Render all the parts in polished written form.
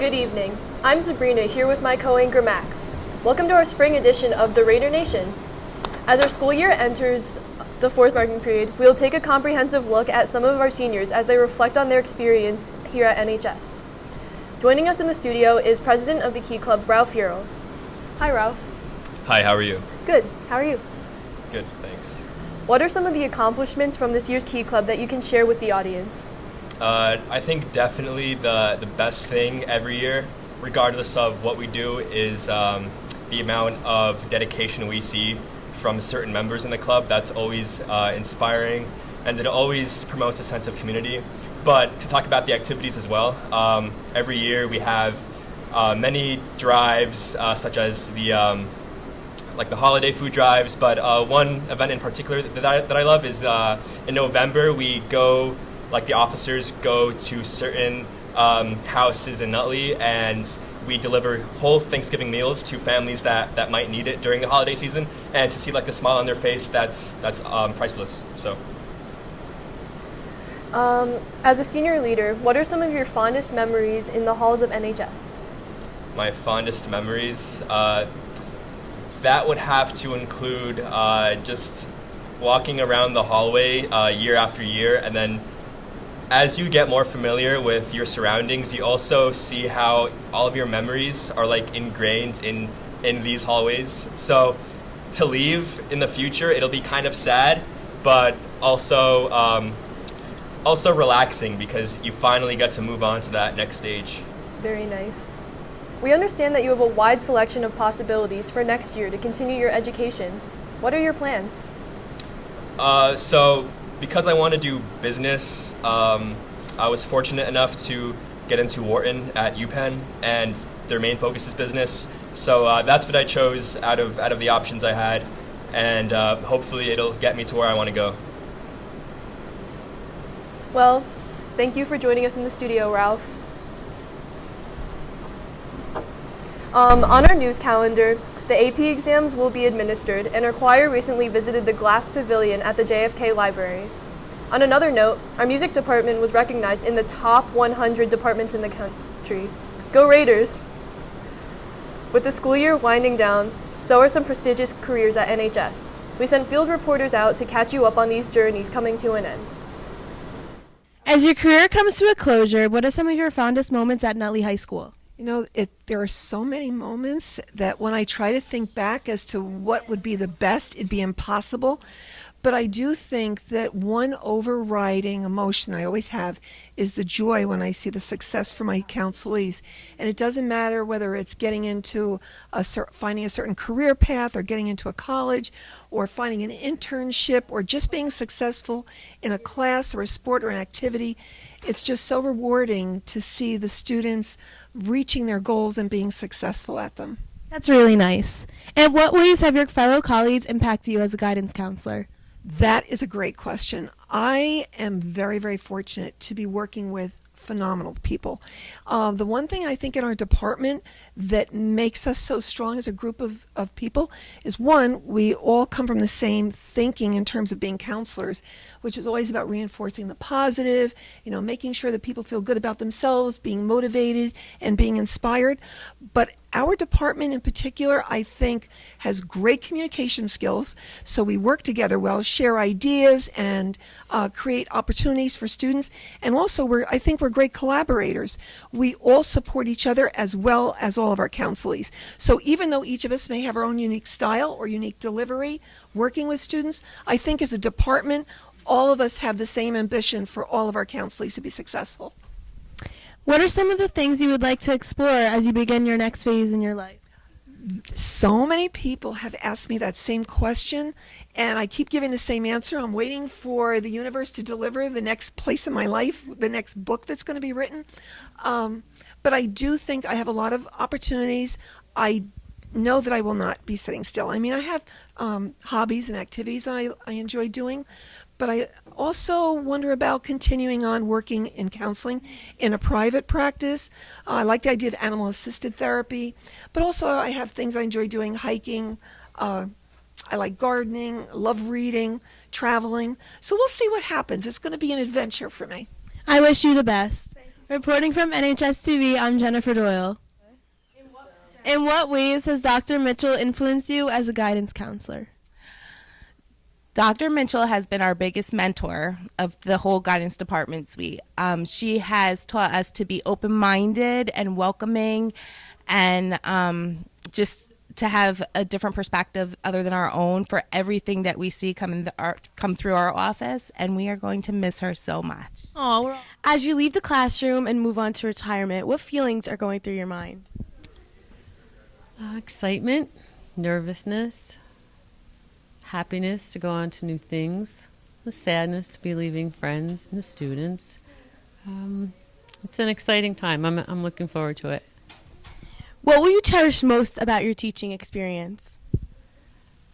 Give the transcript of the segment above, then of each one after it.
Good evening. I'm Sabrina here with my co-anchor Max. Welcome to our spring edition of the Raider Nation. As our school year enters the fourth marking period, we'll take a comprehensive look at some of our seniors as they reflect on their experience here at NHS. Joining us in the studio is President of the Key Club, Ralph Hero. Hi, Ralph. Hi, how are you? Good. How are you? Good, thanks. What are some of the accomplishments from this year's Key Club that you can share with the audience? I think definitely the best thing every year, regardless of what we do, is the amount of dedication we see from certain members in the club. That's always inspiring, and it always promotes a sense of community. But to talk about the activities as well, every year we have many drives, such as the holiday food drives. But one event in particular that I love is in November we go. Like the officers go to certain houses in Nutley, and we deliver whole Thanksgiving meals to families that might need it during the holiday season. And to see like the smile on their face, that's priceless. So, as a senior leader, what are some of your fondest memories in the halls of NHS? My fondest memories, that would have to include just walking around the hallway year after year, and then as you get more familiar with your surroundings, you also see how all of your memories are like ingrained in these hallways. So to leave in the future, it'll be kind of sad, but also relaxing because you finally get to move on to that next stage. Very nice. We understand that you have a wide selection of possibilities for next year to continue your education. What are your plans? Because I want to do business, I was fortunate enough to get into Wharton at UPenn, and their main focus is business. So that's what I chose out of the options I had, and hopefully it'll get me to where I want to go. Well, thank you for joining us in the studio, Ralph. On our news calendar, the AP exams will be administered, and our choir recently visited the Glass Pavilion at the JFK Library. On another note, our music department was recognized in the top 100 departments in the country. Go Raiders! With the school year winding down, so are some prestigious careers at NHS. We sent field reporters out to catch you up on these journeys coming to an end. As your career comes to a closure, what are some of your fondest moments at Nutley High School? You know, there are so many moments that when I try to think back as to what would be the best, it'd be impossible. But I do think that one overriding emotion I always have is the joy when I see the success for my counselees. And it doesn't matter whether it's getting into finding a certain career path or getting into a college or finding an internship or just being successful in a class or a sport or an activity. It's just so rewarding to see the students reaching their goals and being successful at them. That's really nice. And what ways have your fellow colleagues impacted you as a guidance counselor? That is a great question. I am very, very fortunate to be working with phenomenal people. The one thing I think in our department that makes us so strong as a group of people is, one, we all come from the same thinking in terms of being counselors, which is always about reinforcing the positive, making sure that people feel good about themselves, being motivated and being inspired. But our department in particular, I think, has great communication skills. So we work together well, share ideas, and create opportunities for students. And also, I think we're great collaborators. We all support each other as well as all of our counselees. So even though each of us may have our own unique style or unique delivery working with students, I think as a department, all of us have the same ambition for all of our counselees to be successful. What are some of the things you would like to explore as you begin your next phase in your life? So many people have asked me that same question, and I keep giving the same answer. I'm waiting for the universe to deliver the next place in my life, the next book that's going to be written. But I do think I have a lot of opportunities. I know that I will not be sitting still. I mean, I have hobbies and activities I enjoy doing, but I also wonder about continuing on working in counseling in a private practice. I like the idea of animal-assisted therapy, but also I have things I enjoy doing, hiking. I like gardening, love reading, traveling. So we'll see what happens. It's going to be an adventure for me. I wish you the best. Reporting from NHSTV, I'm Jennifer Doyle. In what ways has Dr. Mitchell influenced you as a guidance counselor? Dr. Mitchell has been our biggest mentor of the whole guidance department suite. She has taught us to be open-minded and welcoming and just to have a different perspective other than our own for everything that we see come through our office, and we are going to miss her so much. As you leave the classroom and move on to retirement, what feelings are going through your mind? Excitement, nervousness, happiness to go on to new things, the sadness to be leaving friends and the students. It's an exciting time. I'm looking forward to it. What will you cherish most about your teaching experience?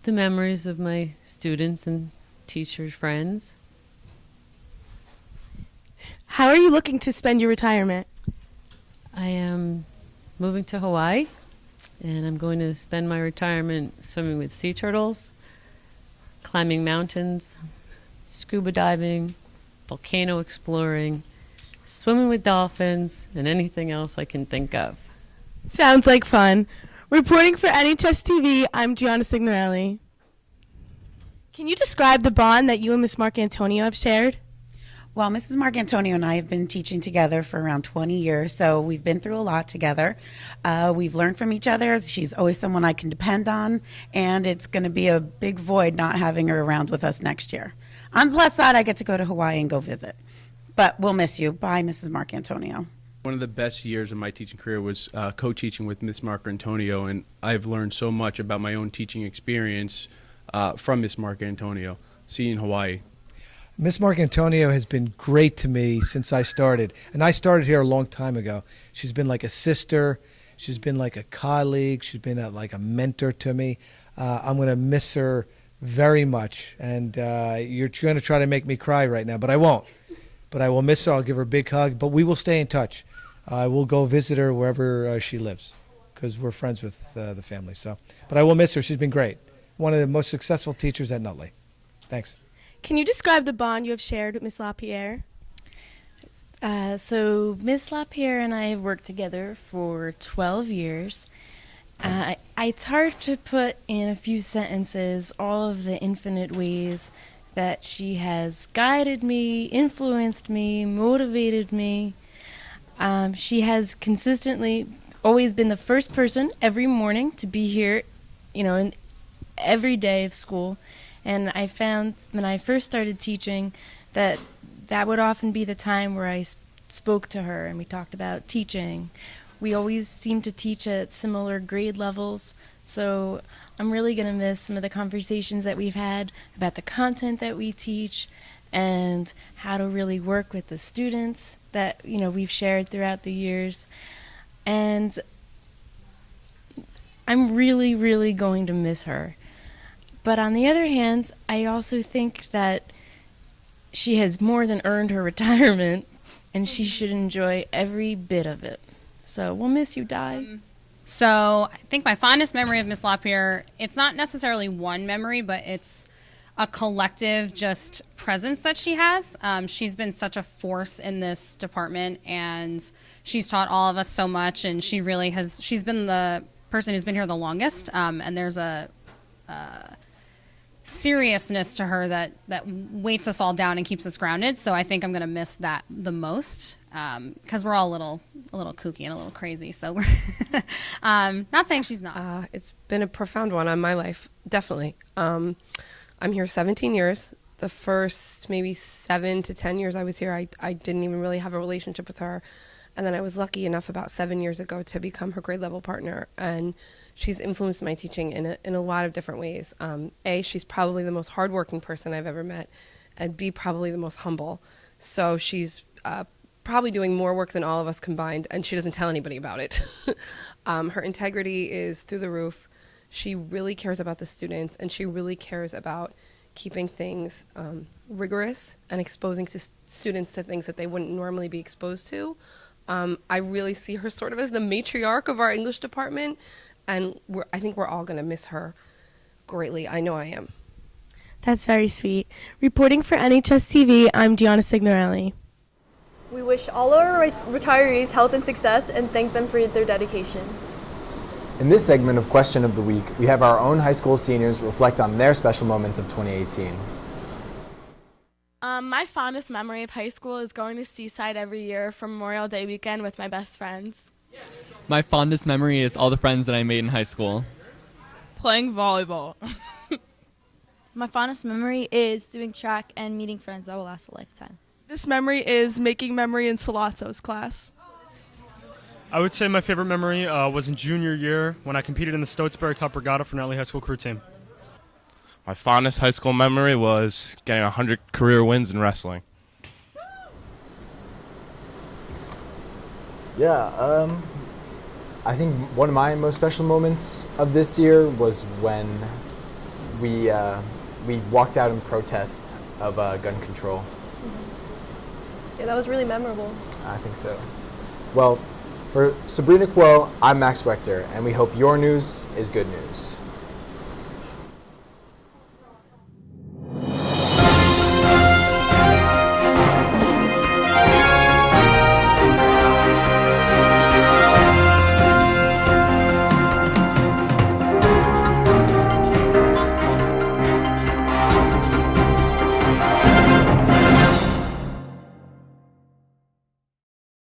The memories of my students and teachers' friends. How are you looking to spend your retirement? I am moving to Hawaii, and I'm going to spend my retirement swimming with sea turtles, climbing mountains, scuba diving, volcano exploring, swimming with dolphins, and anything else I can think of. Sounds like fun. Reporting for NHSTV, I'm Gianna Signorelli. Can you describe the bond that you and Miss Marcantonio have shared? Well, Mrs. Marcantonio and I have been teaching together for around 20 years, so we've been through a lot together. We've learned from each other. She's always someone I can depend on, and it's going to be a big void not having her around with us next year. On the plus side, I get to go to Hawaii and go visit. But we'll miss you. Bye, Mrs. Marcantonio. One of the best years of my teaching career was co-teaching with Miss Marcantonio, and I've learned so much about my own teaching experience from Miss Marcantonio, seeing Hawaii. Miss Marcantonio has been great to me since I started, and I started here a long time ago. She's been like a sister. She's been like a colleague. She's been like a mentor to me. I'm going to miss her very much, and you're going to try to make me cry right now, but I won't. But I will miss her. I'll give her a big hug, but we will stay in touch. I will go visit her wherever she lives because we're friends with the family. So, but I will miss her. She's been great. One of the most successful teachers at Nutley. Thanks. Can you describe the bond you have shared with Miss LaPierre? So Miss LaPierre and I have worked together for 12 years. It's hard to put in a few sentences all of the infinite ways that she has guided me, influenced me, motivated me. She has consistently always been the first person every morning to be here, in every day of school. And I found when I first started teaching that would often be the time where I spoke to her and we talked about teaching. We always seemed to teach at similar grade levels, so I'm really going to miss some of the conversations that we've had about the content that we teach and how to really work with the students that we've shared throughout the years. And I'm really, really going to miss her. But on the other hand, I also think that she has more than earned her retirement, and she should enjoy every bit of it. So we'll miss you, Di. So I think my fondest memory of Miss LaPierre, it's not necessarily one memory, but it's a collective just presence that she has. She's been such a force in this department, and she's taught all of us so much, and she really has, she's been the person who's been here the longest, and there's a seriousness to her that weights us all down and keeps us grounded. So I think I'm going to miss that the most because we're all a little kooky and a little crazy. So we're not saying she's not. It's been a profound one on my life, definitely. I'm here 17 years. The first maybe 7 to 10 years I was here, I didn't even really have a relationship with her. And then I was lucky enough about 7 years ago to become her grade level partner. And she's influenced my teaching in a lot of different ways. A, she's probably the most hardworking person I've ever met. And B, probably the most humble. So she's probably doing more work than all of us combined, and she doesn't tell anybody about it. Her integrity is through the roof. She really cares about the students, and she really cares about keeping things rigorous and exposing students to things that they wouldn't normally be exposed to. I really see her sort of as the matriarch of our English department, and I think we're all going to miss her greatly. I know I am. That's very sweet. Reporting for NHSTV, I'm Gianna Signorelli. We wish all our retirees health and success and thank them for their dedication. In this segment of Question of the Week, we have our own high school seniors reflect on their special moments of 2018. My fondest memory of high school is going to Seaside every year for Memorial Day weekend with my best friends. My fondest memory is all the friends that I made in high school. Playing volleyball. My fondest memory is doing track and meeting friends that will last a lifetime. This memory is making memory in Salazzo's class. I would say my favorite memory was in junior year when I competed in the Stotesbury Cup Regatta for Nutley High School crew team. My fondest high school memory was getting 100 career wins in wrestling. Yeah, I think one of my most special moments of this year was when we walked out in protest of gun control. Yeah, that was really memorable. I think so. Well, for Sabrina Quo, I'm Max Wechter, and we hope your news is good news.